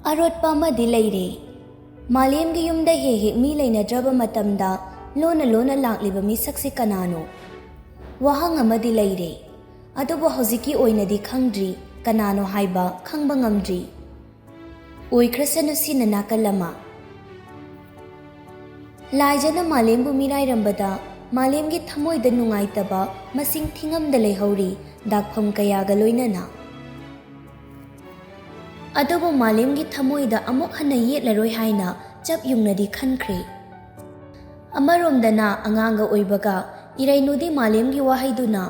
ꯑꯔꯣꯠꯄ ꯑꯃꯗꯤ ꯂꯩꯔꯦ꯫ ꯃꯥꯂꯦꯝꯒꯤ ꯌꯨꯝꯗ ꯍꯦꯛ ꯃꯤ ꯂꯩꯅꯗ꯭ꯔꯕ ꯃꯇꯝꯗ ꯂꯣꯟꯅ ꯂꯣꯟꯅ ꯂꯥꯛꯂꯤꯕ ꯃꯤꯁꯛꯁꯤ ꯀꯅꯥꯅꯣ? ꯋꯥꯍꯪ ꯑꯃꯗꯤ ꯂꯩꯔꯦ, ꯑꯗꯨꯕꯨ ꯍꯧꯖꯤꯛꯀꯤ ꯑꯣꯏꯅꯗꯤ ꯈꯪꯗ꯭ꯔꯤ, ꯀꯅꯥꯅꯣ ꯍꯥꯏꯕ ꯈꯪꯕ ꯉꯝꯗ꯭ꯔꯤ꯫ ꯑꯣꯏꯈ꯭ꯔꯁꯅꯨ ꯁꯤꯅ ꯅꯥꯀꯜ ꯑꯃ꯫ ꯂꯥꯏꯖꯅ ꯃꯥꯂꯦꯝꯕꯨ ꯃꯤꯔꯥꯏꯔꯝꯕꯗ ꯃꯥꯂꯦꯝꯒꯤ ꯊꯃꯣꯏꯗ ꯅꯨꯡꯉꯥꯏꯇꯕ ꯃꯁꯤꯡ ꯊꯤꯉꯝꯗ ꯂꯩꯍꯧꯔꯤ, ꯗꯥꯛꯐꯝ ꯀꯌꯥꯒ ꯂꯣꯏꯅꯅ꯫ ꯑꯗꯨꯕꯨ ꯃꯥꯂꯦꯝꯒꯤ ꯊꯃꯣꯏꯗ ꯑꯃꯨꯛ ꯍꯟꯅ ꯌꯦꯠꯂꯔꯣꯏ ꯍꯥꯏꯅ ꯆꯞ ꯌꯨꯡꯅꯗꯤ ꯈꯟꯈ꯭ꯔꯦ꯫ ꯑꯃꯔꯣꯝꯗꯅ ꯑꯉꯥꯡꯒ ꯑꯣꯏꯕꯒ ꯏꯔꯩꯅꯨꯗꯤ ꯃꯥꯂꯦꯝꯒꯤ ꯋꯥꯍꯩꯗꯨꯅ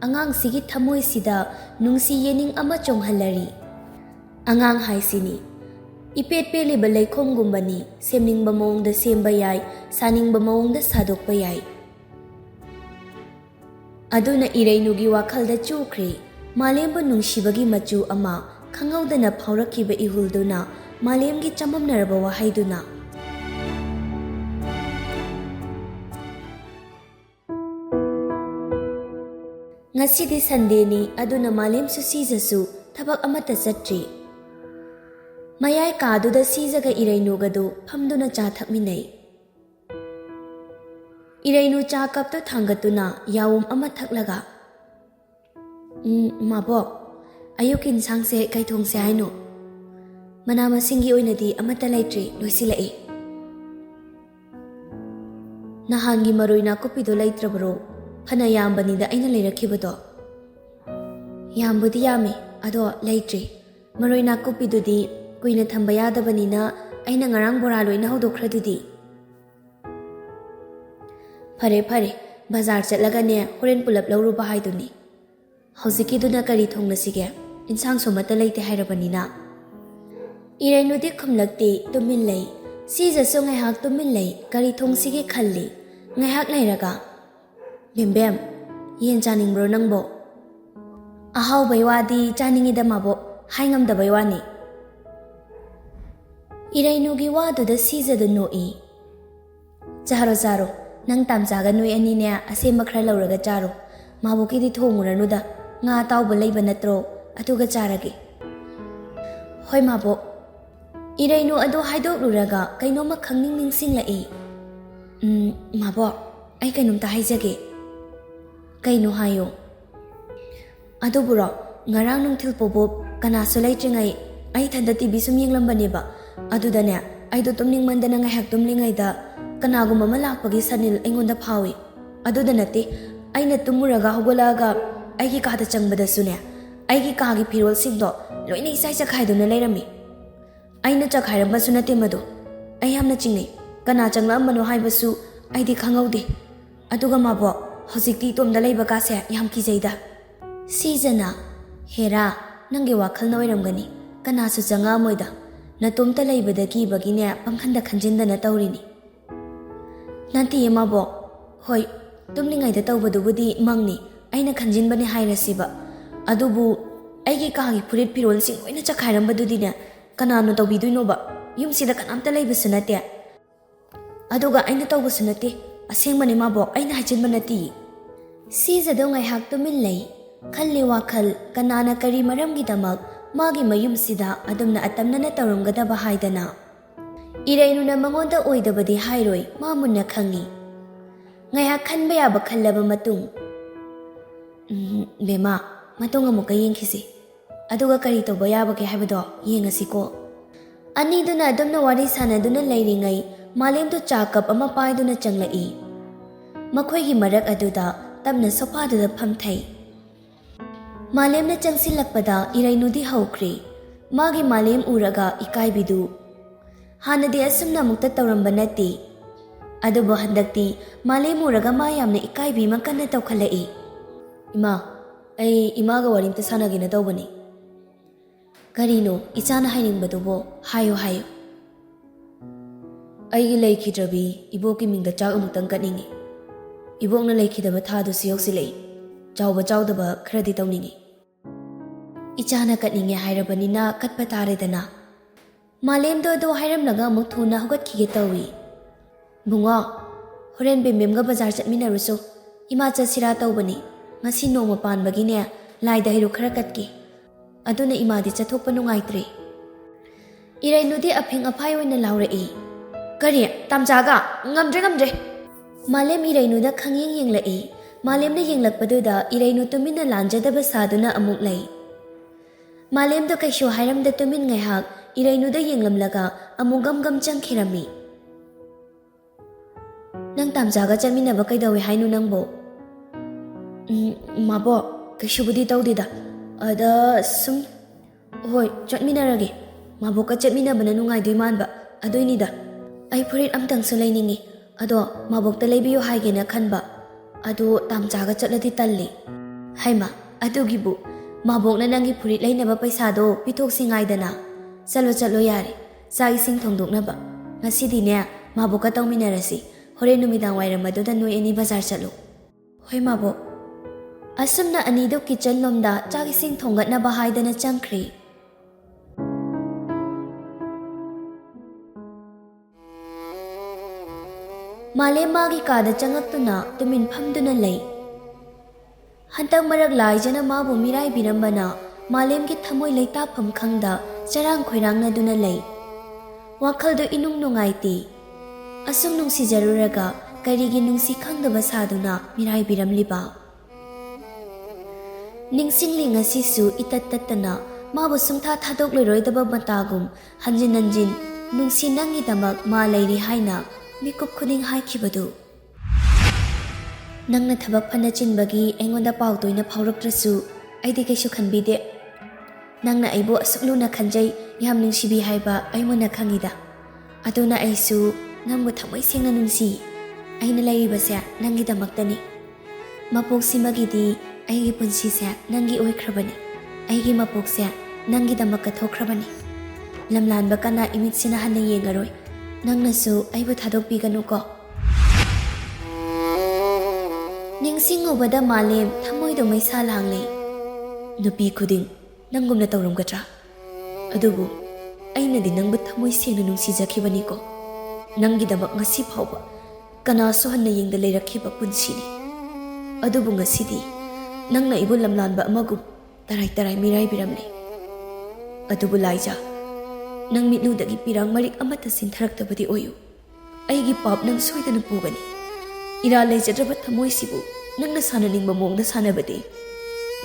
ꯑꯉꯥꯡꯁꯤꯒꯤ ꯊꯃꯣꯏꯁꯤꯗ ꯅꯨꯡꯁꯤ ꯌꯦꯅꯤꯡ ꯑꯃ ꯆꯣꯡꯍꯜꯂꯔꯤ꯫ ꯑꯉꯥꯡ ꯍꯥꯏꯁꯤꯅꯤ ꯏꯄꯦꯠ ꯄꯦꯠꯂꯤꯕ ꯂꯩꯈꯣꯝꯒꯨꯝꯕꯅꯤ, ꯁꯦꯝꯅꯤꯡꯕ ꯃꯑꯣꯡꯗ ꯁꯦꯝꯕ ꯌꯥꯏ, ꯁꯥꯅꯤꯡꯕ ꯃꯑꯣꯡꯗ ꯁꯥꯗꯣꯛꯄ ꯌꯥꯏ꯫ ꯑꯗꯨꯅ ꯏꯔꯩꯅꯨꯒꯤ ꯋꯥꯈꯜꯗ ꯆꯨꯈ꯭ꯔꯦ ꯃꯥꯂꯦꯝꯕꯨ ꯅꯨꯡꯁꯤꯕꯒꯤ ꯃꯆꯨ ꯑꯃ ꯈꯪꯍꯧꯗꯅ ꯐꯥꯎꯔꯛꯈꯤꯕ ꯏꯍꯨꯜꯗꯨꯅ, ꯃꯥꯂꯦꯝꯒꯤ ꯆꯃꯝꯅꯔꯕ ꯋꯥꯍꯩꯗꯨꯅ꯫ ꯉꯁꯤꯗꯤ ꯁꯟꯗꯦꯅꯤ, ꯑꯗꯨꯅ ꯃꯥꯂꯦꯝꯁꯨ ꯁꯤꯖꯁꯨ ꯊꯕꯛ ꯑꯃꯠꯇ ꯆꯠꯇ꯭ꯔꯤ꯫ ꯃꯌꯥꯏ ꯀꯥꯗꯨꯗ ꯁꯤꯖꯒ ꯏꯔꯩꯅꯨꯒꯗꯨ ꯐꯝꯗꯨꯅ ꯆꯥ ꯊꯛꯃꯤꯟꯅꯩ꯫ ꯏꯔꯩꯅꯨ ꯆꯥ ꯀꯞꯇꯨ ꯊꯥꯡꯒꯠꯇꯨꯅ ꯌꯥꯎꯝ ꯑꯃ ꯊꯛꯂꯒ, ꯃꯥꯕꯣꯛ, ꯑꯌꯨꯛꯀꯤ ꯏꯟꯁꯥꯡꯁꯦ ꯀꯩ ꯊꯣꯡꯁꯦ ꯍꯥꯏꯅꯣ? ꯃꯅꯥ ꯃꯁꯤꯡꯒꯤ ꯑꯣꯏꯅꯗꯤ ꯑꯃꯠꯇ ꯂꯩꯇ꯭ꯔꯤ, ꯂꯣꯏꯁꯤꯜꯂꯛꯏ꯫ ꯅꯍꯥꯟꯒꯤ ꯃꯔꯣꯏ ꯅꯥꯀꯨꯞꯄꯤꯗꯣ ꯂꯩꯇ꯭ꯔꯕꯔꯣ? ꯐꯅ ꯌꯥꯝꯕꯅꯤꯗ ꯑꯩꯅ ꯂꯩꯔꯛꯈꯤꯕꯗꯣ꯫ ꯌꯥꯝꯕꯨꯗꯤ ꯌꯥꯝꯃꯤ, ꯑꯗꯣ ꯂꯩꯇ꯭ꯔꯤ꯫ ꯃꯔꯣꯏ ꯅꯥꯀꯨꯞꯄꯤꯗꯨꯗꯤ ꯀꯨꯏꯅ ꯊꯝꯕ ꯌꯥꯗꯕꯅꯤꯅ ꯑꯩꯅ ꯉꯔꯥꯡ ꯕꯣꯔꯥ ꯂꯣꯏꯅ ꯍꯧꯗꯣꯛꯈ꯭ꯔꯗꯨꯗꯤ꯫ ꯐꯔꯦ ꯐꯔꯦ, ꯕꯖꯥꯔ ꯆꯠꯂꯒꯅꯦ ꯍꯣꯔꯦꯟ ꯄꯨꯂꯞ ꯂꯧꯔꯨꯕ ꯍꯥꯏꯗꯨꯅꯤ꯫ ꯍꯧꯖꯤꯛꯀꯤꯗꯨꯅ ꯀꯔꯤ ꯊꯣꯡꯅꯁꯤꯒꯦ? ꯏꯟꯁꯥꯡꯁꯨ ꯑꯃꯠꯇ ꯂꯩꯇꯦ ꯍꯥꯏꯔꯕꯅꯤꯅ꯫ ꯏꯔꯩꯅꯨꯗꯤ ꯈꯨꯝꯂꯛꯇꯦ, ꯇꯨꯃꯤꯟ ꯂꯩ꯫ ꯁꯤꯖꯁꯨ ꯉꯥꯏꯍꯥꯛ ꯇꯨꯃꯤꯟ ꯂꯩ, ꯀꯔꯤ ꯊꯣꯡꯁꯤꯒꯦ ꯈꯜꯂꯤ꯫ ꯉꯥꯏꯍꯥꯛ ꯂꯩꯔꯒ, ꯕꯦꯝꯕꯦꯝ, ꯌꯦꯟ ꯆꯥꯅꯤꯡꯕ꯭ꯔꯣ ꯅꯪꯕꯣ? ꯑꯍꯥꯎꯕꯩ ꯋꯥꯗꯤ ꯆꯥꯅꯤꯡꯉꯤꯗ ꯃꯥꯕꯣꯛ, ꯍꯥꯏ ꯉꯝꯗꯕꯩ ꯋꯥꯅꯤ꯫ ꯏꯔꯩꯅꯨꯒꯤ ꯋꯥꯗꯨꯗ ꯁꯤꯖꯗꯨ ꯅꯣꯛꯏ꯫ ꯆꯥꯔꯣ ꯆꯥꯔꯣ, ꯅꯪ ꯇꯥꯝꯆꯥꯒ ꯅꯣꯏ ꯑꯅꯤꯅꯦ ꯑꯁꯦꯝꯕ ꯈꯔ ꯂꯧꯔꯒ ꯆꯥꯔꯣ꯫ ꯃꯥꯕꯣꯛꯀꯤꯗꯤ ꯊꯣꯡꯉꯨꯔꯅꯨꯗ, ꯉꯥ ꯑꯇꯥꯎꯕ ꯂꯩꯕ ꯅꯠꯇ꯭ꯔꯣ? ꯑꯗꯨꯒ ꯆꯥꯔꯒꯦ꯫ ꯍꯣꯏ ꯃꯥꯕꯣꯛ꯫ ꯏꯔꯩꯅꯨ ꯑꯗꯨ ꯍꯥꯏꯗꯣꯛꯂꯨꯔꯒ ꯀꯩꯅꯣꯝꯃ ꯈꯪꯅꯤꯡ ꯅꯤꯡꯁꯤꯡꯂꯛꯏ꯫ ꯃꯥꯕꯣꯛ, ꯑꯩ ꯀꯩꯅꯣꯝꯇ ꯍꯥꯏꯖꯒꯦ꯫ ꯀꯩꯅꯣ ꯍꯥꯏꯌꯣ꯫ ꯑꯗꯨꯕꯨꯔꯣ, ꯉꯔꯥꯡ ꯅꯨꯡꯊꯤꯜ ꯄꯣꯕꯣꯞ ꯀꯅꯥꯁꯨ ꯂꯩꯇ꯭ꯔꯤꯉꯩ ꯑꯩ ꯏꯊꯟꯇ ꯇꯤꯚꯤ ꯁꯨꯝ ꯌꯦꯡꯂꯝꯕꯅꯦꯕ꯫ ꯑꯗꯨꯗꯅꯦ ꯑꯩꯗꯣ ꯇꯨꯝꯅꯤꯡꯃꯟꯗꯅ ꯉꯥꯏꯍꯥꯛ ꯇꯨꯝꯂꯤꯉꯩꯗ ꯀꯅꯥꯒꯨꯝꯕ ꯑꯃ ꯂꯥꯛꯄꯒꯤ ꯁꯅꯤꯜ ꯑꯩꯉꯣꯟꯗ ꯐꯥꯎꯏ꯫ ꯑꯗꯨꯗ ꯅꯠꯇꯦ, ꯑꯩꯅ ꯇꯨꯝꯃꯨꯔꯒ ꯍꯧꯒꯠꯂꯛꯑꯒ ꯑꯩꯒꯤ ꯀꯥꯗ ꯆꯪꯕꯗꯁꯨꯅꯦ, ꯑꯩꯒꯤ ꯀꯥꯒꯤ ꯐꯤꯔꯣꯜꯁꯤꯡꯗꯣ ꯂꯣꯏꯅ ꯏꯆꯥꯏ ꯆꯈꯥꯏꯗꯨꯅ ꯂꯩꯔꯝꯃꯤ꯫ ꯑꯩꯅ ꯆꯈꯥꯏꯔꯝꯕꯁꯨ ꯅꯠꯇꯦ ꯃꯗꯣ, ꯑꯩ ꯌꯥꯝꯅ ꯆꯤꯡꯅꯩ꯫ ꯀꯅꯥ ꯆꯪꯂꯛꯑꯝꯕꯅꯣ ꯍꯥꯏꯕꯁꯨ ꯑꯩꯗꯤ ꯈꯪꯍꯧꯗꯦ꯫ ꯑꯗꯨꯒ ꯃꯥꯕꯣꯛ, ꯍꯧꯖꯤꯛꯇꯤ ꯏꯇꯣꯝꯗ ꯂꯩꯕꯀꯥꯁꯦ ꯌꯥꯝ ꯀꯤꯖꯩꯗ꯫ ꯁꯤꯖꯅ, ꯍꯦꯔꯥ, ꯅꯪꯒꯤ ꯋꯥꯈꯜꯅ ꯑꯣꯏꯔꯝꯒꯅꯤ, ꯀꯅꯥꯁꯨ ꯆꯪꯉꯛꯑꯝꯃꯣꯏꯗ꯫ ꯅꯇꯣꯝꯇ ꯂꯩꯕꯗ ꯀꯤꯕꯒꯤꯅꯦ ꯄꯪꯈꯟꯗ ꯈꯟꯖꯤꯟꯗꯅ ꯇꯧꯔꯤꯅꯤ꯫ ꯅꯠꯇꯤꯌꯦ ꯃꯥꯕꯣꯛ, ꯍꯣꯏ, ꯇꯨꯝꯂꯤꯉꯩꯗ ꯇꯧꯕꯗꯨꯕꯨꯗꯤ ꯃꯪꯅꯤ, ꯑꯩꯅ ꯈꯟꯖꯤꯟꯕꯅꯦ ꯍꯥꯏꯔꯁꯤꯕ꯫ ꯑꯗꯨꯕꯨ ꯑꯩꯒꯤ ꯀꯥꯒꯤ ꯐꯨꯔꯤꯠ ꯐꯤꯔꯣꯜꯁꯤꯡ ꯂꯣꯏꯅ ꯆꯈꯥꯏꯔꯝꯕꯗꯨꯗꯤꯅꯦ ꯀꯅꯥꯅꯣ ꯇꯧꯕꯤꯗꯣꯏꯅꯣꯕ? ꯌꯨꯝꯁꯤꯗ ꯀꯅꯥꯝꯇ ꯂꯩꯕꯁꯨ ꯅꯠꯇꯦ꯫ ꯑꯗꯨꯒ ꯑꯩꯅ ꯇꯧꯕꯁꯨ ꯅꯠꯇꯦ, ꯑꯁꯦꯡꯕꯅꯦ ꯃꯥꯕꯣꯛ, ꯑꯩꯅ ꯍꯥꯏꯖꯤꯟꯕ ꯅꯠꯇꯤꯌꯦ꯫ ꯁꯤꯖꯗꯣ ꯉꯥꯏꯍꯥꯛ ꯇꯨꯃꯤꯟ ꯂꯩ, ꯈꯜꯂꯤ ꯋꯥꯈꯜ, ꯀꯅꯥꯅ ꯀꯔꯤ ꯃꯔꯝꯒꯤꯗꯃꯛ ꯃꯥꯒꯤ ꯃꯌꯨꯝꯁꯤꯗ ꯑꯗꯨꯝꯅ ꯑꯇꯝꯅꯅ ꯇꯧꯔꯝꯒꯗꯕ ꯍꯥꯏꯗꯅ꯫ ꯏꯔꯩꯅꯨꯅ ꯃꯉꯣꯟꯗ ꯑꯣꯏꯗꯕꯗꯤ ꯍꯥꯏꯔꯣꯏ, ꯃꯥ ꯃꯨꯟꯅ ꯈꯪꯉꯤ꯫ ꯉꯥꯏꯍꯥꯛ ꯈꯟꯕ ꯌꯥꯕ ꯈꯜꯂꯕ ꯃꯇꯨꯡ, ꯕꯦꯃꯥ, ꯃꯇꯨꯡ ꯑꯃꯨꯛꯀ ꯌꯦꯡꯈꯤꯁꯤ, ꯑꯗꯨꯒ ꯀꯔꯤ ꯇꯧꯕ ꯌꯥꯕꯒꯦ ꯍꯥꯏꯕꯗꯣ ꯌꯦꯡꯉꯁꯤꯀꯣ꯫ ꯑꯅꯤꯗꯨꯅ ꯑꯗꯨꯝꯅ ꯋꯥꯔꯤ ꯁꯥꯟꯅꯗꯨꯅ ꯂꯩꯔꯤꯉꯩ ꯃꯥꯂꯦꯝꯗꯨ ꯆꯥ ꯀꯞ ꯑꯃ ꯄꯥꯏꯗꯨꯅ ꯆꯪꯂꯛꯏ꯫ ꯃꯈꯣꯏꯒꯤ ꯃꯔꯛ ꯑꯗꯨꯗ ꯇꯞꯅ ꯁꯣꯐꯥꯗꯨꯗ ꯐꯝꯊꯩ꯫ ꯃꯥꯂꯦꯝꯅ ꯆꯪꯁꯤꯜꯂꯛꯄꯗ ꯏꯔꯩꯅꯨꯗꯤ ꯍꯧꯈ꯭ꯔꯦ, ꯃꯥꯒꯤ ꯃꯥꯂꯦꯝ ꯎꯔꯒ ꯏꯀꯥꯏꯕꯤꯗꯨ꯫ ꯍꯥꯟꯅꯗꯤ ꯑꯁꯨꯝꯅ ꯑꯃꯨꯛꯇ ꯇꯧꯔꯝꯕ ꯅꯠꯇꯦ, ꯑꯗꯨꯕꯨ ꯍꯟꯗꯛꯇꯤ ꯃꯥꯂꯦꯝ ꯎꯔꯒ ꯃꯥ ꯌꯥꯝꯅ ꯏꯀꯥꯏꯕꯤ ꯑꯃ ꯀꯟꯅ ꯇꯧꯈꯠꯂꯛꯏ꯫ ꯏꯃꯥ, ꯑꯩ ꯏꯃꯥꯒ ꯋꯥꯔꯤꯝꯇ ꯁꯥꯟꯅꯒꯦꯅ ꯇꯧꯕꯅꯤ꯫ ꯀꯔꯤꯅꯣ ꯏꯆꯥꯅ ꯍꯥꯏꯅꯤꯡꯕꯗꯨꯕꯣ? ꯍꯥꯏꯌꯣ ꯍꯥꯏꯌꯣ꯫ ꯑꯩꯒꯤ ꯂꯩꯈꯤꯗ꯭ꯔꯕꯤ ꯏꯕꯣꯛꯀꯤ ꯃꯤꯡꯗ ꯆꯥꯛ ꯑꯃꯨꯛꯇꯪ ꯀꯠꯅꯤꯡꯉꯤ꯫ ꯏꯕꯣꯛꯅ ꯂꯩꯈꯤꯗꯕ ꯊꯥꯗꯨꯁꯨ ꯌꯧꯁꯤꯜꯂꯛꯏ, ꯆꯥꯎꯕ ꯆꯥꯎꯗꯕ ꯈꯔꯗꯤ ꯇꯧꯅꯤꯡꯉꯤ꯫ ꯏꯆꯥꯅ ꯀꯠꯅꯤꯡꯉꯦ ꯍꯥꯏꯔꯕꯅꯤꯅ ꯀꯠꯄ ꯇꯥꯔꯦꯗꯅ꯫ ꯃꯥꯂꯦꯝꯗꯣ ꯑꯗꯨ ꯍꯥꯏꯔꯝꯂꯒ ꯑꯃꯨꯛ ꯊꯨꯅ ꯍꯧꯒꯠꯈꯤꯒꯦ ꯇꯧꯏ꯫ ꯕꯨꯡꯉꯣ, ꯍꯣꯔꯦꯟ ꯕꯦꯝꯕꯦꯝꯒ ꯕꯖꯥꯔ ꯆꯠꯃꯤꯟꯅꯔꯨꯁꯨ, ꯏꯃꯥ ꯆꯠꯁꯤꯔꯥ ꯇꯧꯕꯅꯤ꯫ ꯉꯁꯤ ꯅꯣꯡꯃ ꯄꯥꯟꯕꯒꯤꯅꯦ ꯂꯥꯏꯗ ꯍꯩꯔꯨꯛ ꯈꯔ ꯀꯠꯀꯦ, ꯑꯗꯨꯅ ꯏꯃꯥꯗꯤ ꯆꯠꯊꯣꯛꯄ ꯅꯨꯡꯉꯥꯏꯇ꯭ꯔꯦ꯫ Irainudi aping aphai oina laurei. Kari tamjaga ngamdre. Malem irainuda khangyeng yenglai. Malemna yenglakpaduda irainu tumina lanjadaba saduna amuk lay. Malemdo kaisho hairamda tumin ngaihak irainuda yenglamlaga amuk gam changkhirami. Nang tamjaga chatminaba kaidawi hainu nangbo? Mabo kaishubudi tawdida. Ada sum hoi chatminarage. Maboka chatminabana nungaidui manba aduinida. Ai furit amtangsu lainingi. Ado mabokta leibiyo haigena khanba. Ado tamjaga chatladi talli. Haima adugibu mabokna nangi furit lainaba paisado pitoksingaidana. Chalo yare. Sa ising thongdoknaba. Ngasidine maboka tawminarasi. Hore numidang wairam aduda noi ani bazar chalo. Hoi mabok. Asumna anido kitchen lomda chak ising thonggatnaba haidana changkhri. Malem magi kada changaktuna tumin phamduna lay. Hantang marak laijana mabu mirai birambana Malem ki thamoi leita pham khangda charang khoirangna duna lay. Wakhaldo inung nungaiti. Asung nungsi jaruraga karigi nungsi khangdaba saduna mirai biramliba. Ningsingling asisu itat-tatana mabu sungtha thadok leroidaba matagum hanjin nungsi nangi damak ma lairi haina Mikup khuding haikibadu. Nangna thabak phana chinbagi aingonda pau toina phauraktrasu aidi kaisu khanbide. Nangna aibo asukluna khanjai yam nungsibi haiba aimona khangida. Aduna aisu nambu thamoi sengna nungsi. Aina lairibase nangi damaktani. Mapok simagidi aigi punsi se nangi oikrabani. Aigi mapok se nangi damakka thokrabani. Lamlanba kana imit sina hanna yengaroi. Nangnasu aibu thadokpiganu ko. Ningsingubada Malem thamoido maisa langli. Nupi khuding nangumna tawramgatra. Adubu ainadi nangbu thamoi sengna nungsijakhibani ko. Nangidabak ngasi phauba kanasu hanna yengda leirakhiba punsini. Adubu ngasidi nangna ibu lamlanba amagum tarai mirai biramli. Adubu laija nang mitnudagi pirang marik amata sintharaktabadi oyu. Aigi pap nang soidana pugani. Ira leijadraba thamoi sibu nangna sananingba mongda sanabadi.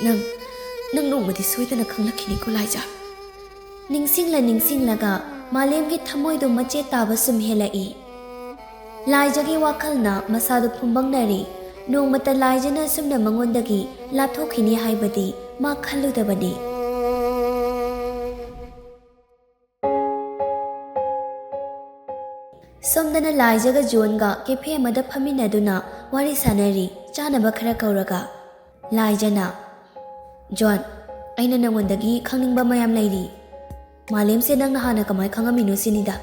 Nang nongmadi soidana khanglakhini ko laija. Ningsinglaga Malemgi thamoido mache taba sum helai. Laijagi wakhalna masadu phumbangnari. Nongmata laijana sumna mangondagi lapthokhini haibadi ma khalludabadi. Somdana laijaga Jonga kepe amada phaminaduna wari sanari chanaba khara kauraga. Laijana John aina nangondagi khangningba mayam lairi. Malem se nangna hana kamai khangaminu sinida.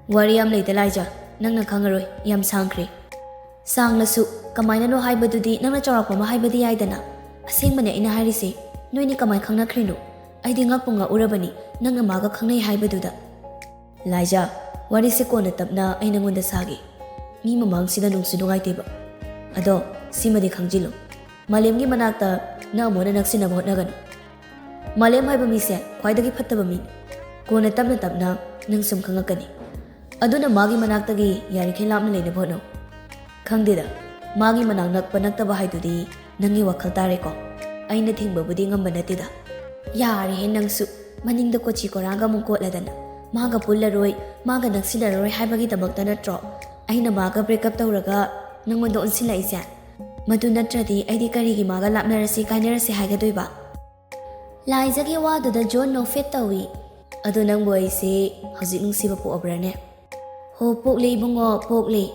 Wari yam leida laija nangna khangaroi yam sangkhre. Sanglasu kamaina no haibadudi nangna chawrakpa ma haibadi yaidana. Asengmane ina harise noini kamai khangnakrinu. Aidi ngakpunga urabani nangna maga khangnai haibaduda. Laija wari se kona tapna aina ngonda sagi. Mi mamang sida nungsu nungaiteba. Ado simadi khangjilo. Malemgi manakta na amona naksina hotnaganu. Malem haiba mise khwaidagi phattaba mi. Kona tapna nangsum khangakani. Aduna magi manaktagi yarikhe lapna leina bhotno. Khangdeda magi manang nakpa naktaba haidudi nangi wakhal tare ko. Aina thingbabudi ngamba natida. Yare he nangsu maningda kochi koranga mungkotladana. Maga pullaroi maga naksinaroi haibagi damakta natro. Aina maga break up tawraga nangonda unsilaise. Madu natradi aidi karigi maga lapnarasi kainarasi haigadoiba. Laijagi waduda John no fet tawi. Adu nangbo aise hauzik nungsiba poabrane. Ho pokle ibungo pokle.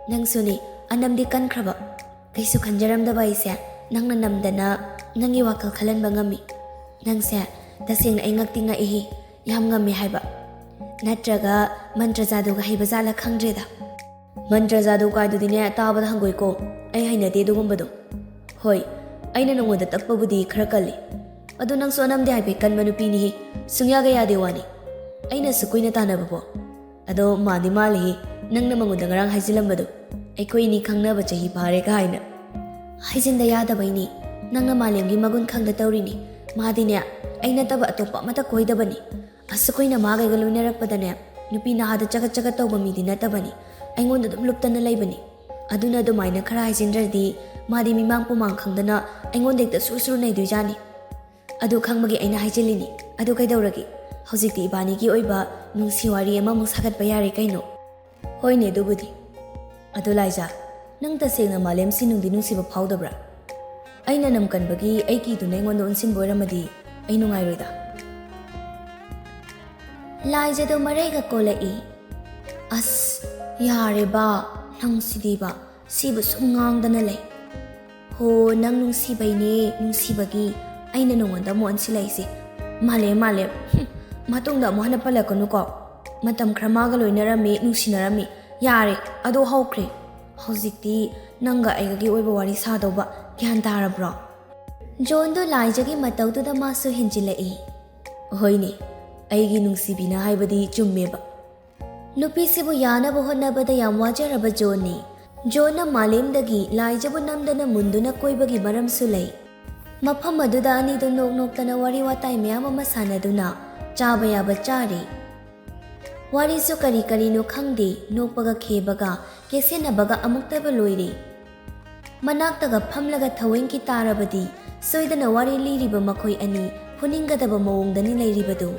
Nangsuni anamdi kankraba. Kaisu khanjaramdaba aise nangna namdana nangi wakal khalanba ngami. Nangse tasengna aingakti ngaihi yam ngami haiba. Natraga mantra jaduga haibazala khangdreda. Mantra jadu kaidudine tabada hangoiko ai hainade dugumbado. Hoi aina nongoda takpabudi khara kalli. Adu nangsu anamde haibe kanmanu pinihi sungyaga yade wani. Aina sukuina tanababo. Ado madi malihi nangna mangoda ngarang haizilambado. Aikoi ni khangnaba chahi pare ka haina. Haijinda yadabaini nangna malemgi magun khangda tawrini. Madine aina taba atopa mata koidabani. ꯑꯁꯈꯣꯏꯅ ꯃꯥꯒꯩꯒ ꯂꯣꯏꯅꯔꯛꯄꯗꯅꯦ ꯅꯨꯄꯤ ꯅꯍꯥꯗ ꯆꯒꯠ ꯆꯒꯠ ꯇꯧꯕ ꯃꯤꯗꯤ ꯅꯠꯇꯕꯅꯤ ꯑꯩꯉꯣꯟꯗ ꯑꯗꯨꯝ ꯂꯨꯞꯇꯅ ꯂꯩꯕꯅꯤ ꯑꯗꯨꯅ ꯑꯗꯨꯃꯥꯏꯅ ꯈꯔ ꯍꯥꯏꯖꯤꯟꯗ꯭ꯔꯗꯤ ꯃꯥꯗꯤ ꯃꯤꯃꯥꯡ ꯄꯨꯃꯥꯡ ꯈꯪꯗꯅ ꯑꯩꯉꯣꯟꯗ ꯍꯦꯛꯇ ꯁꯨꯔ ꯅꯩꯗꯣꯏꯖꯥꯅꯤ ꯑꯗꯨ ꯈꯪꯕꯒꯤ ꯑꯩꯅ ꯍꯥꯏꯖꯤꯜꯂꯤꯅꯤ ꯑꯗꯨ ꯀꯩꯗꯧꯔꯒꯦ ꯍꯧꯖꯤꯛꯇꯤ ꯏꯕꯥꯅꯤꯒꯤ ꯑꯣꯏꯕ ꯅꯨꯡꯁꯤ ꯋꯥꯔꯤ ꯑꯃꯃꯨꯛ ꯁꯥꯒꯠꯄ ꯌꯥꯔꯦ ꯀꯩꯅꯣ ꯍꯣꯏꯅꯦ ꯑꯗꯨꯕꯨꯗꯤ ꯑꯗꯨ ꯂꯥꯏꯖꯥ ꯅꯪ ꯇꯁꯦꯡꯅ ꯃꯥꯂꯦꯝꯁꯤ ꯅꯨꯡꯗꯤ ꯅꯨꯡꯁꯤꯕ ꯐꯥꯎꯗꯕ꯭ꯔꯥ ꯑꯩꯅ ꯅꯝꯀꯟꯕꯒꯤ ꯑꯩ ꯀꯤꯗꯨꯅ ꯑꯩꯉꯣꯟꯗ ꯑꯣꯟꯁꯤꯟꯕ ꯑꯣꯏꯔꯝꯃꯗꯤ ꯑꯩ ꯅꯨꯡꯉꯥꯏꯔꯣꯏꯗ ꯂꯥꯏꯖꯗꯣ ꯃꯔꯩꯒ ꯀꯣꯜꯂꯛꯏ ꯑꯁ ꯌꯥꯔꯦꯕ ꯅꯪꯁꯤꯗꯤꯕ ꯁꯤꯕꯨ ꯁꯨꯝ ꯉꯥꯡꯗꯅ ꯂꯩ ꯍꯣ ꯅꯪ ꯅꯨꯡꯁꯤꯕꯩꯅꯦ ꯅꯨꯡꯁꯤꯕꯒꯤ ꯑꯩꯅ ꯅꯉꯣꯟꯗ ꯑꯃꯨꯛ ꯑꯣꯟꯁꯤꯜꯂꯛꯏꯁꯦ ꯃꯥꯂꯦꯝ ꯃꯇꯨꯡꯗ ꯑꯃꯨꯛ ꯍꯟꯅ ꯄꯜꯂꯛꯀꯅꯨꯀꯣ ꯃꯇꯝ ꯈꯔ ꯃꯥꯒ ꯂꯣꯏꯅꯔꯝꯃꯤ ꯅꯨꯡꯁꯤꯅꯔꯝꯃꯤ ꯌꯥꯔꯦ ꯑꯗꯣ ꯍꯧꯈ꯭ꯔꯦ ꯍꯧꯖꯤꯛꯇꯤ ꯅꯪꯒ ꯑꯩꯒꯒꯤ ꯑꯣꯏꯕ ꯋꯥꯔꯤ ꯁꯥꯗꯧꯕ ꯒ꯭ꯌꯥꯟ ꯇꯥꯔꯕ꯭ꯔꯣ ꯖꯣꯟꯗꯣ ꯂꯥꯏꯖꯒꯤ ꯃꯇꯧꯗꯨꯗ ꯃꯥꯁꯨ ꯍꯦꯟꯖꯤꯜꯂꯛꯏ ꯍꯣꯏꯅꯦ ꯑꯩꯒꯤ ꯅꯨꯡꯁꯤꯕꯤꯅ ꯍꯥꯏꯕꯗꯤ ꯆꯨꯝꯃꯦꯕ ꯅꯨꯄꯤꯁꯤꯕꯨ ꯌꯥꯅꯕ ꯍꯣꯠꯅꯕꯗ ꯌꯥꯝ ꯋꯥꯖꯔꯕ ꯖꯣꯟꯅꯤ ꯖꯣꯟꯅ ꯃꯥꯂꯦꯝꯗꯒꯤ ꯂꯥꯏꯖꯕꯨ ꯅꯝꯗꯅ ꯃꯨꯟꯗꯨꯅ ꯀꯣꯏꯕꯒꯤ ꯃꯔꯝꯁꯨ ꯂꯩ ꯃꯐꯝ ꯑꯗꯨꯗ ꯑꯅꯤꯗꯨ ꯅꯣꯛ ꯅꯣꯛꯇꯅ ꯋꯥꯔꯤ ꯋꯥꯇꯥꯏ ꯃꯌꯥꯝ ꯑꯃ ꯁꯥꯟꯅꯗꯨꯅ ꯆꯥꯕ ꯌꯥꯕ ꯆꯥꯔꯤ ꯋꯥꯔꯤꯁꯨ ꯀꯔꯤ ꯀꯔꯤꯅꯣ ꯈꯪꯗꯦ ꯅꯣꯛꯄꯒ ꯈꯦꯕꯒ ꯀꯦꯁꯦꯟꯅꯕꯒ ꯑꯃꯨꯛꯇꯕ ꯂꯣꯏꯔꯦ ꯃꯅꯥꯛꯇꯒ ꯐꯝꯂꯒ ꯊꯑꯣꯏꯡꯀꯤ ꯇꯥꯔꯕꯗꯤ ꯁꯣꯏꯗꯅ ꯋꯥꯔꯤ ꯂꯤꯔꯤꯕ ꯃꯈꯣꯏ ꯑꯅꯤ ꯐꯨꯅꯤꯡꯒꯗꯕ ꯃꯑꯣꯡꯗꯅꯤ ꯂꯩꯔꯤꯕꯗꯨ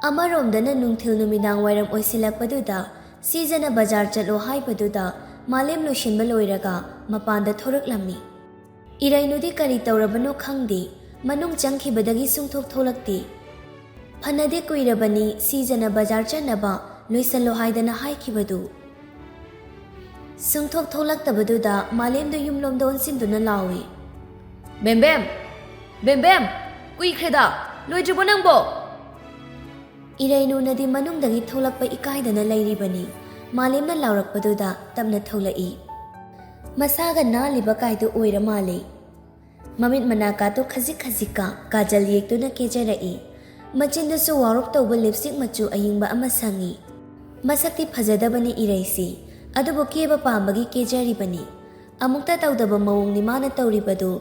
ꯑꯃꯔꯣꯝꯗꯅ ꯅꯨꯡꯊꯤꯜ ꯅꯨꯃꯤꯗꯥꯡ ꯋꯥꯏꯔꯝ ꯑꯣꯏꯁꯤꯜꯂꯛꯄꯗꯨꯗ ꯁꯤꯖꯅ ꯕꯖꯥꯔ ꯆꯠꯂꯣ ꯍꯥꯏꯕꯗꯨꯗ ꯃꯥꯂꯦꯝ ꯂꯣꯏꯁꯤꯟꯕ ꯂꯣꯏꯔꯒ ꯃꯄꯥꯟꯗ ꯊꯣꯔꯛꯂꯝꯃꯤ ꯏꯔꯩꯅꯨꯗꯤ ꯀꯔꯤ ꯇꯧꯔꯕꯅꯣ ꯈꯪꯗꯦ ꯃꯅꯨꯡ ꯆꯪꯈꯤꯕꯗꯒꯤ ꯁꯨꯡꯊꯣꯛ ꯊꯣꯛꯂꯛꯇꯦ ꯐꯅꯗꯤ ꯀꯨꯏꯔꯕꯅꯤ ꯁꯤꯖꯅ ꯕꯖꯥꯔ ꯆꯠꯅꯕ ꯂꯣꯏꯁꯜꯂꯣ ꯍꯥꯏꯗꯅ ꯍꯥꯏꯈꯤꯕꯗꯨ ꯁꯨꯡꯊꯣꯛ ꯊꯣꯛꯂꯛꯇꯕꯗꯨꯗ ꯃꯥꯂꯦꯝꯗꯨ ꯌꯨꯝꯂꯣꯝꯗ ꯑꯣꯟꯁꯤꯟꯗꯨꯅ ꯂꯥꯎꯏ ꯕꯦꯝꯕꯦꯝ ꯕꯦꯝꯕꯦꯝ ꯀꯨꯏꯈ꯭ꯔꯦꯗ ꯂꯣꯏꯗ꯭ꯔꯤꯕꯣ ꯅꯪꯕꯣ ꯏꯔꯩꯅꯨꯅꯗꯤ ꯃꯅꯨꯡꯗꯒꯤ ꯊꯣꯛꯂꯛꯄ ꯏꯀꯥꯏꯗꯅ ꯂꯩꯔꯤꯕꯅꯤ ꯃꯥꯂꯦꯝꯅ ꯂꯥꯎꯔꯛꯄꯗꯨꯗ ꯇꯞꯅ ꯊꯣꯛꯂꯛꯏ ꯃꯁꯥꯒ ꯅꯥꯜꯂꯤꯕ ꯀꯥꯏꯗꯨ ꯑꯣꯏꯔ ꯃꯥꯜꯂꯤ ꯃꯃꯤꯠ ꯃꯅꯥꯀꯥꯗꯨ ꯈꯖꯤꯛ ꯈꯖꯤꯛꯀ ꯀꯥꯖꯜ ꯌꯦꯛꯇꯨꯅ ꯀꯦꯖꯔꯛꯏ ꯃꯆꯤꯟꯗꯨꯁꯨ ꯋꯥꯔꯨꯞ ꯇꯧꯕ ꯂꯤꯞꯁꯇꯤꯛ ꯃꯆꯨ ꯑꯌꯤꯡꯕ ꯑꯃ ꯁꯪꯉꯤ ꯃꯁꯛꯇꯤ ꯐꯖꯗꯕꯅꯤ ꯏꯔꯩꯁꯤ ꯑꯗꯨꯕꯨ ꯀꯦꯕ ꯄꯥꯝꯕꯒꯤ ꯀꯦꯖꯔꯤꯕꯅꯤ ꯑꯃꯨꯛꯇ ꯇꯧꯗꯕ ꯃꯑꯣꯡꯅꯤ ꯃꯥꯅ ꯇꯧꯔꯤꯕꯗꯨ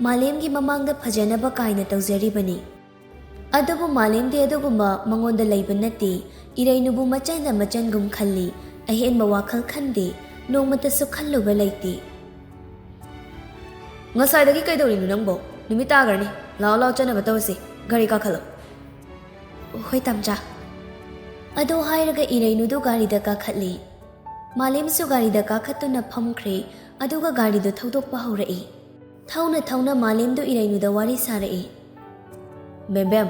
ꯃꯥꯂꯦꯝꯒꯤ ꯃꯃꯥꯡꯗ ꯐꯖꯅꯕ ꯀꯥꯏꯅ ꯇꯧꯖꯔꯤꯕꯅꯤ ꯑꯗꯨꯕꯨ ꯃꯥꯂꯦꯝꯗꯤ ꯑꯗꯨꯒꯨꯝꯕ ꯃꯉꯣꯟꯗ ꯂꯩꯕ ꯅꯠꯇꯦ ꯏꯔꯩꯅꯨꯕꯨ ꯃꯆꯟꯅ ꯃꯆꯟꯒꯨꯝ ꯈꯜꯂꯤ ꯑꯍꯦꯟꯕ ꯋꯥꯈꯜ ꯈꯟꯗꯦ ꯅꯣꯡꯃꯇꯁꯨ ꯈꯜꯂꯨꯕ ꯂꯩꯇꯦ ꯉꯁꯥꯏꯗꯒꯤ ꯀꯩꯗꯧꯔꯤꯅꯣ ꯅꯪꯕꯣ ꯅꯨꯃꯤꯠ ꯇꯥꯈ꯭ꯔꯅꯤ ꯂꯥꯎ ꯂꯥꯎ ꯆꯠꯅꯕ ꯇꯧꯔꯁꯤ ꯒꯥꯔꯤ ꯀꯥꯈꯠꯂꯣ ꯍꯣꯏ ꯇꯝꯆꯥ ꯑꯗꯣ ꯍꯥꯏꯔꯒ ꯏꯔꯩꯅꯨꯗꯨ ꯒꯥꯔꯤꯗ ꯀꯥꯈꯠꯂꯤ ꯃꯥꯂꯦꯝꯁꯨ ꯒꯥꯔꯤꯗ ꯀꯥꯈꯠꯇꯨꯅ ꯐꯝꯈ꯭ꯔꯦ ꯑꯗꯨꯒ ꯒꯥꯔꯤꯗꯨ ꯊꯧꯗꯣꯛꯄ ꯍꯧꯔꯛꯏ ꯊꯧꯅ ꯊꯧꯅ ꯃꯥꯂꯦꯝꯗꯨ ꯏꯔꯩꯅꯨꯗ ꯋꯥꯔꯤ ꯁꯥꯔꯛꯏ ꯕꯦꯝꯕꯦꯝ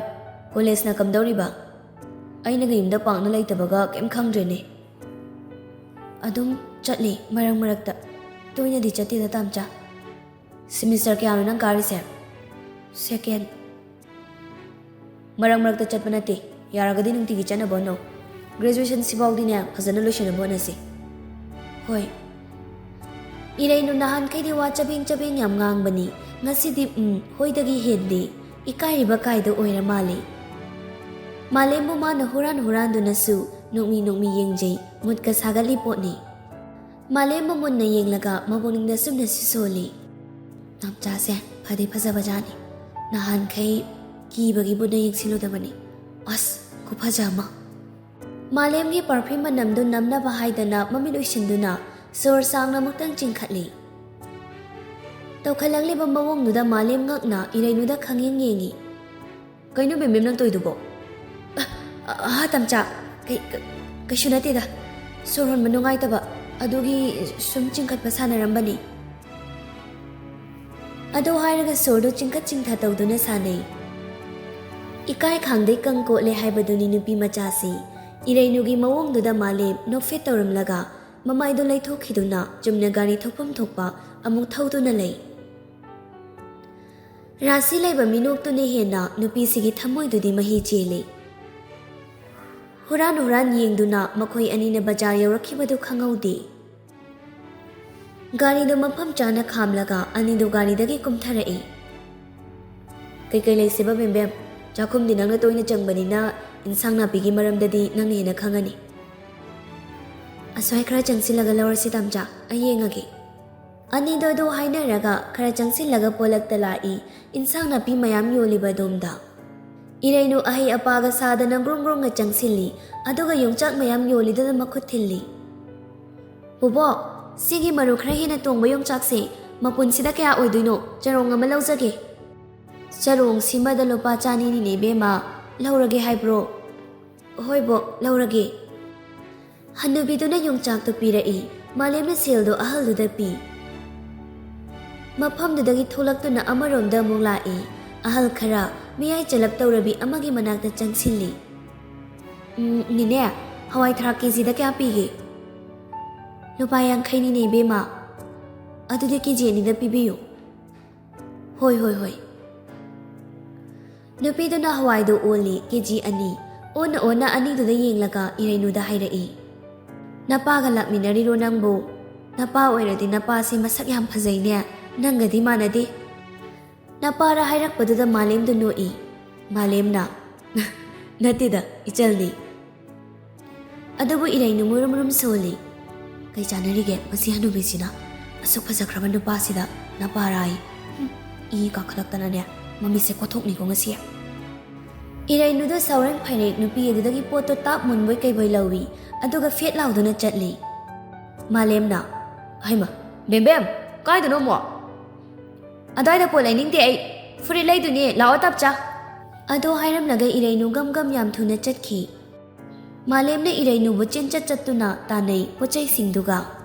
ꯀꯣꯂꯦꯖꯅ ꯀꯝꯗꯧꯔꯤꯕ ꯑꯩꯅꯒ ꯌꯨꯝꯗ ꯄꯥꯛꯅ ꯂꯩꯇꯕꯒ ꯀꯩꯝ ꯈꯪꯗ꯭ꯔꯦꯅꯦ ꯑꯗꯨꯝ ꯆꯠꯂꯤ ꯃꯔꯛ ꯃꯔꯛꯇ ꯇꯣꯏꯅꯗꯤ ꯆꯠꯇꯦꯗ ꯇꯥꯝꯆꯥ ꯁꯤꯃꯤꯁꯇꯔ ꯀꯌꯥꯅꯣ ꯅꯪ ꯀꯥꯔꯤꯁꯦ ꯁꯦꯀꯦꯟ ꯃꯔꯛ ꯃꯔꯛꯇ ꯆꯠꯄ ꯅꯠꯇꯦ ꯌꯥꯔꯒꯗꯤ ꯅꯨꯡꯇꯤꯒꯤ ꯆꯠꯅꯕ ꯍꯣꯠꯅꯧ ꯒ꯭ꯔꯦꯖꯨꯑꯦꯁꯟ ꯁꯤꯐꯥꯎꯗꯤꯅꯦ ꯐꯖꯅ ꯂꯣꯏꯁꯤꯟꯅꯕ ꯍꯣꯠꯅꯁꯤ ꯍꯣꯏ ꯏꯔꯩꯅꯨ ꯅꯍꯥꯟꯈꯩꯗꯤ ꯋꯥ ꯆꯕꯦꯡ ꯆꯕꯦꯡ ꯌꯥꯝ ꯉꯥꯡꯕꯅꯤ ꯉꯁꯤꯗꯤ ꯍꯣꯏꯗꯒꯤ ꯍꯦꯟꯗꯦ ꯏꯀꯥꯏꯔꯤꯕ ꯀꯥꯏꯗꯣ ꯑꯣꯏꯔ ꯃꯥꯜꯂꯤ ꯃꯥꯂꯦꯝꯕꯨ ꯃꯥꯅ ꯍꯨꯔꯥꯟꯗꯨꯅꯁꯨ ꯅꯣꯛꯃꯤ ꯌꯦꯡꯖꯩ ꯃꯨꯠꯀ ꯁꯥꯒꯠꯂꯤ ꯄꯣꯠꯅꯤ ꯃꯥꯂꯦꯝꯕꯨ ꯃꯨꯟꯅ ꯌꯦꯡꯂꯒ ꯃꯕꯨꯛꯅꯤꯡꯗ ꯁꯨꯝꯅꯁꯨ ꯁꯣꯜꯂꯤ ꯅꯝꯆꯥꯁꯦ ꯐꯗꯤ ꯐꯖꯕꯖꯥꯠꯅꯤ ꯅꯍꯥꯟꯈꯩ ꯀꯤꯕꯒꯤ ꯃꯨꯟꯅ ꯌꯦꯡꯁꯤꯜꯂꯨꯗꯕꯅꯤ ꯑꯁ ꯈꯨꯐꯖ ꯑꯃ ꯃꯥꯂꯦꯝꯒꯤ ꯄꯔꯐ꯭ꯌꯨꯝ ꯃꯅꯝꯗꯨ ꯅꯝꯅꯕ ꯍꯥꯏꯗꯅ ꯃꯃꯤꯠ ꯎꯏꯁꯤꯟꯗꯨꯅ ꯁꯣꯔ ꯁꯥꯡꯅ ꯑꯃꯨꯛꯇꯪ ꯆꯤꯡꯈꯠꯂꯤ ꯇꯧꯈꯠꯂꯛꯂꯤꯕ ꯃꯑꯣꯡꯗꯨꯗ ꯃꯥꯂꯦꯝ ꯉꯛꯅ ꯏꯔꯩꯅꯨꯗ ꯈꯪꯌꯦꯡ ꯌꯦꯡꯉꯤ ꯀꯩꯅꯣ ꯕꯦꯝꯕꯦꯝ ꯅꯪ ꯇꯧꯏꯗꯨꯕꯣ ꯇꯝꯆꯥ ꯀꯩꯁꯨ ꯅꯠꯇꯦꯗ ꯁꯣꯔ ꯍꯣꯟꯕ ꯅꯨꯡꯉꯥꯏꯇꯕ ꯑꯗꯨꯒꯤ ꯁꯨꯝ ꯆꯤꯡꯈꯠꯄ ꯁꯥꯟꯅꯔꯝꯕꯅꯤ ꯑꯗꯣ ꯍꯥꯏꯔꯒ ꯁꯣꯔꯗꯨ ꯆꯤꯡꯈꯠ ꯆꯤꯡꯊ ꯇꯧꯗꯨꯅ ꯁꯥꯟꯅꯩ ꯏꯀꯥꯏ ꯈꯥꯡꯗꯩ ꯀꯪ ꯀꯣꯠꯂꯦ ꯍꯥꯏꯕꯗꯨꯅꯤ ꯅꯨꯄꯤ ꯃꯆꯥꯁꯤ ꯏꯔꯩꯅꯨꯒꯤ ꯃꯑꯣꯡꯗꯨꯗ ꯃꯥꯂꯦꯝ ꯅꯣꯛꯐꯦꯠ ꯇꯧꯔꯝꯂꯒ ꯃꯃꯥꯏꯗꯨ ꯂꯩꯊꯣꯛꯈꯤꯗꯨꯅ ꯆꯨꯝꯅ ꯒꯥꯔꯤ ꯊꯧꯐꯝ ꯊꯣꯛꯄ ꯑꯃꯨꯛ ꯊꯧꯗꯨꯅ ꯂꯩ ꯔꯥꯁꯤ ꯂꯩꯕ ꯃꯤꯅꯣꯛꯇꯨꯅ ꯍꯦꯟꯅ ꯅꯨꯄꯤꯁꯤꯒꯤ ꯊꯃꯣꯏꯗꯨꯗꯤ ꯃꯍꯤ ꯆꯦꯜꯂꯤ ꯍꯨꯔꯥꯟ ꯌꯦꯡꯗꯨꯅ ꯃꯈꯣꯏ ꯑꯅꯤꯅ ꯕꯖꯥꯔ ꯌꯧꯔꯛꯈꯤꯕꯗꯨ ꯈꯪꯍꯧꯗꯦ ꯒꯥꯔꯤꯗꯨ ꯃꯐꯝ ꯆꯥꯅ ꯈꯥꯝꯂꯒ ꯑꯅꯤꯗꯨ ꯒꯥꯔꯤꯗꯒꯤ ꯀꯨꯝꯊꯔꯛꯏ ꯀꯩꯀꯩ ꯂꯩꯁꯤꯕ ꯕꯦꯝꯕꯦꯝ ꯆꯥꯛꯈꯨꯝꯗꯤ ꯅꯪꯅ ꯇꯣꯏꯅ ꯆꯪꯕꯅꯤꯅ ꯏꯟꯁꯥꯡ ꯅꯥꯄꯤꯒꯤ ꯃꯔꯝꯗꯗꯤ ꯅꯪꯅ ꯍꯦꯟꯅ ꯈꯪꯉꯅꯤ ꯑꯁ꯭ꯋꯥꯏ ꯈꯔ ꯆꯪꯁꯤꯜꯂꯒ ꯂꯧꯔꯁꯤ ꯇꯥꯝꯆꯥ ꯑꯩ ꯌꯦꯡꯉꯒꯦ ꯑꯅꯤꯗꯣ ꯑꯗꯨ ꯍꯥꯏꯅꯔꯒ ꯈꯔ ꯆꯪꯁꯤꯜꯂꯒ ꯄꯣꯂꯛꯇ ꯂꯥꯛꯏ ꯏꯟꯁꯥꯡ ꯅꯥꯄꯤ ꯃꯌꯥꯝ ꯌꯣꯜꯂꯤꯕ ꯑꯗꯣꯝꯗ꯫ ꯏꯔꯩꯅꯨ ꯑꯍꯩ ꯑꯄꯥꯒ ꯁꯥꯗꯅ ꯒ꯭ꯔꯨꯡ ꯒ꯭ꯔꯨꯡꯅ ꯆꯪꯁꯤꯜꯂꯤ ꯑꯗꯨꯒ ꯌꯣꯡꯆꯥꯛ ꯃꯌꯥꯝ ꯌꯣꯜꯂꯤꯗꯨꯗ ꯃꯈꯨꯠ ꯊꯤꯜꯂꯤ꯫ ꯕꯣꯕꯣꯛ, ꯁꯤꯒꯤ ꯃꯔꯨ ꯈꯔ ꯍꯦꯟꯅ ꯇꯣꯡꯕ ꯌꯣꯡꯆꯥꯛꯁꯦ ꯃꯄꯨꯟꯁꯤꯗ ꯀꯌꯥ ꯑꯣꯏꯗꯣꯏꯅꯣ? ꯆꯔꯣꯡ ꯑꯃ ꯂꯧꯖꯒꯦ꯫ ꯆꯔꯣꯡ ꯁꯤꯃꯗ ꯂꯨꯄꯥ 200ꯅꯤꯅꯦ ꯏꯕꯦꯝꯃ, ꯂꯧꯔꯒꯦ ꯍꯥꯏꯕ꯭ꯔꯣ? ꯍꯣꯏ ꯕꯣꯛ, ꯂꯧꯔꯒꯦ꯫ ꯍꯟꯅꯨꯕꯤꯗꯨꯅ ꯌꯣꯡꯆꯥꯛꯇꯨ ꯄꯤꯔꯛꯏ꯫ ꯃꯥꯂꯦꯝꯅ ꯁꯦꯜꯗꯣ ꯑꯍꯜꯗꯨꯗ ꯄꯤ꯫ ꯃꯐꯝꯗꯨꯗꯒꯤ ꯊꯣꯛꯂꯛꯇꯨꯅ ꯑꯃꯔꯣꯝꯗ ꯑꯃꯨꯛ ꯂꯥꯛꯏ꯫ ꯑꯍꯜ ꯈꯔ ꯃꯤꯌꯥꯏ ꯆꯜꯂꯞ ꯇꯧꯔꯕꯤ ꯑꯃꯒꯤ ꯃꯅꯥꯛꯇ ꯆꯪꯁꯤꯜꯂꯤ꯫ ꯅꯤꯅꯦ, ꯍꯋꯥꯏ ꯊꯔꯥꯛ ꯀꯦꯖꯤꯗ ꯀꯌꯥ ꯄꯤꯒꯦ? ꯂꯨꯄꯥ 50ꯅꯤꯅꯦ ꯏꯕꯦꯝꯃ꯫ ꯑꯗꯨꯗꯤ ꯀꯦꯖꯤ 2ꯗ ꯄꯤꯕꯤꯌꯨ꯫ ꯍꯣꯏ ꯍꯣꯏ ꯍꯣꯏ꯫ ꯅꯨꯄꯤꯗꯨꯅ ꯍꯋꯥꯏꯗꯨ ꯑꯣꯜꯂꯤ ꯀꯦꯖꯤ 2꯫ ꯑꯣꯟꯅ ꯑꯣꯟꯅ ꯑꯅꯤꯗꯨꯗ ꯌꯦꯡꯂꯒ ꯏꯔꯩꯅꯨꯗ ꯍꯥꯏꯔꯛꯏ꯫ ꯅꯄꯥꯒ ꯂꯥꯛꯃꯤꯟꯅꯔꯤꯔꯣ ꯅꯪꯕꯨ? ꯅꯄꯥ ꯑꯣꯏꯔꯗꯤ ꯅꯄꯥꯁꯤ ꯃꯁꯛ ꯌꯥꯝ ꯐꯖꯩꯅꯦ, ꯅꯪꯒꯗꯤ ꯃꯥꯟꯅꯗꯦ꯫ ꯅꯄꯥꯔ ꯍꯥꯏꯔꯛꯄꯗꯨꯗ ꯃꯥꯂꯦꯝꯗꯨ ꯅꯣꯛꯏ꯫ ꯃꯥꯂꯦꯝꯅ ꯅꯠꯇꯦꯗ, ꯏꯆꯜꯅꯤ꯫ ꯑꯗꯨꯕꯨ ꯏꯔꯩꯅꯨ ꯃꯨꯔꯨꯝ ꯃꯨꯔꯨꯝ ꯁꯣꯜꯂꯤ꯫ ꯀꯩ ꯆꯥꯅꯔꯤꯒꯦ ꯃꯁꯤ ꯍꯅꯨꯕꯤꯁꯤꯅ? ꯑꯁꯨꯛ ꯐꯖꯈ꯭ꯔꯕ ꯅꯨꯄꯥꯁꯤꯗ ꯅꯄꯥꯔꯥꯏ꯫ ꯏ ꯀꯥꯈꯠꯂꯛꯇꯅꯅꯦ ꯃꯃꯤꯠꯁꯦ ꯀꯣꯊꯣꯛꯅꯤꯀꯣ ꯉꯁꯤ꯫ ꯏꯔꯩꯅꯨꯗꯨ ꯁꯥꯎꯔꯦꯡ ꯐꯩꯔꯦꯛ ꯅꯨꯄꯤ ꯑꯗꯨꯗꯒꯤ ꯄꯣꯠꯇꯣ ꯇꯥꯞ ꯃꯨꯟꯕꯣꯏ ꯀꯩꯕꯣꯏ ꯂꯧꯏ ꯑꯗꯨꯒ ꯐꯦꯠ ꯂꯥꯎꯗꯨꯅ ꯆꯠꯂꯤ꯫ ꯃꯥꯂꯦꯝꯅ ꯍꯩꯃ, ꯕꯦꯝꯕꯦꯝ, ꯀꯥꯏꯗꯅꯣ ꯑꯃꯨꯛ? ꯑꯗ꯭ꯋꯥꯏꯗ ꯄꯣꯠ ꯂꯩꯅꯤꯡꯗꯦ ꯑꯩ, ꯐꯨꯔꯤꯠ ꯂꯩꯗꯨꯅꯤ, ꯂꯥꯛꯑꯣ ꯇꯞꯆꯥ꯫ ꯑꯗꯣ ꯍꯥꯏꯔꯝꯂꯒ ꯏꯔꯩꯅꯨ ꯒꯝ ꯒꯝ ꯌꯥꯝ ꯊꯨꯅ ꯆꯠꯈꯤ꯫ ꯃꯥꯂꯦꯝꯅ ꯏꯔꯩꯅꯨꯕꯨ ꯆꯦꯟꯆꯠ ꯆꯠꯇꯨꯅ ꯇꯥꯟꯅꯩ ꯄꯣꯠꯆꯩꯁꯤꯡꯗꯨꯒ꯫